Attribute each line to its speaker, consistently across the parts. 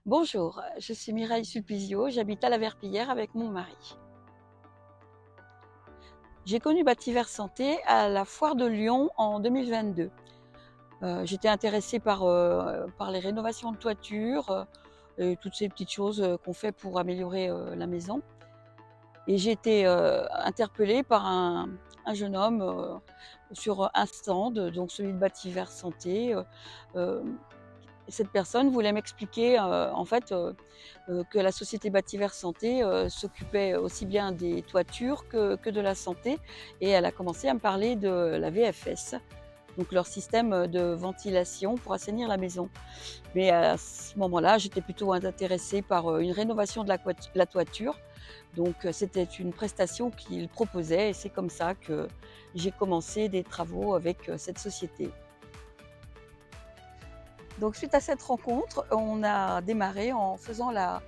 Speaker 1: Bonjour, je suis Mireille Sulpizio, j'habite à la Verpillière avec mon mari. J'ai connu Bativer Santé à la foire de Lyon en 2022. J'étais intéressée par les rénovations de toiture, et toutes ces petites choses qu'on fait pour améliorer la maison. Et j'ai été interpellée par un jeune homme sur un stand, donc celui de Bativer Santé. Euh, Cette personne voulait m'expliquer que la société Bativer Santé s'occupait aussi bien des toitures que de la santé, et elle a commencé à me parler de la VFS, donc leur système de ventilation pour assainir la maison. Mais à ce moment-là, j'étais plutôt intéressée par une rénovation de la toiture, donc c'était une prestation qu'ils proposaient, et c'est comme ça que j'ai commencé des travaux avec cette société. Donc suite à cette rencontre, on a démarré en faisant la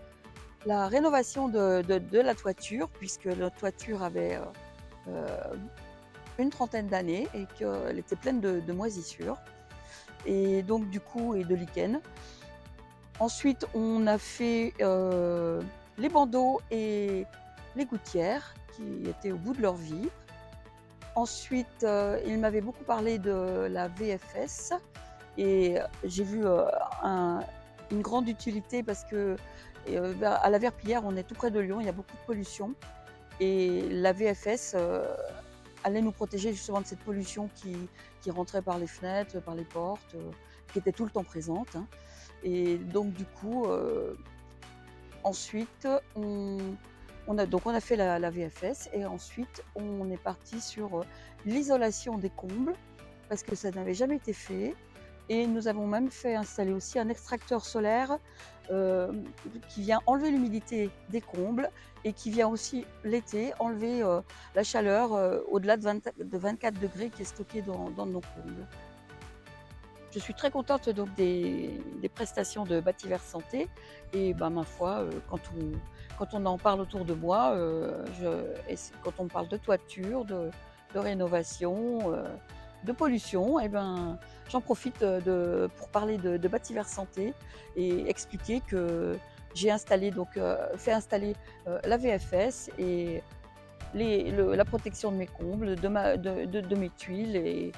Speaker 1: rénovation de la toiture, puisque notre toiture avait heu, une trentaine d'années et qu'elle était pleine de moisissures, et donc du coup, et de lichen. Ensuite, on a fait les bandeaux et les gouttières qui étaient au bout de leur vie. Ensuite, il m'avait beaucoup parlé de la VFS, et j'ai vu une grande utilité parce que à la Verpillière, on est tout près de Lyon, il y a beaucoup de pollution, et la VFS allait nous protéger justement de cette pollution qui rentrait par les fenêtres, par les portes, qui était tout le temps présente, hein. Et donc du coup, ensuite, on a fait la VFS, et ensuite on est parti sur l'isolation des combles, parce que ça n'avait jamais été fait. Et nous avons même fait installer aussi un extracteur solaire qui vient enlever l'humidité des combles, et qui vient aussi l'été enlever la chaleur au-delà de 24 degrés qui est stockée dans nos combles. Je suis très contente donc des prestations de Bativer Santé, et ben, ma foi, quand on en parle autour de moi, quand on me parle de toiture, de rénovation, de pollution, et ben, j'en profite pour parler de Bativer Santé, et expliquer que j'ai installé fait installer la VFS et la protection de mes combles, de mes tuiles,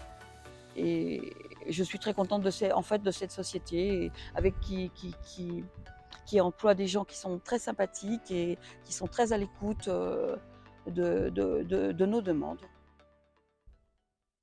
Speaker 1: et je suis très contente de cette société, avec qui emploie des gens qui sont très sympathiques et qui sont très à l'écoute de nos demandes.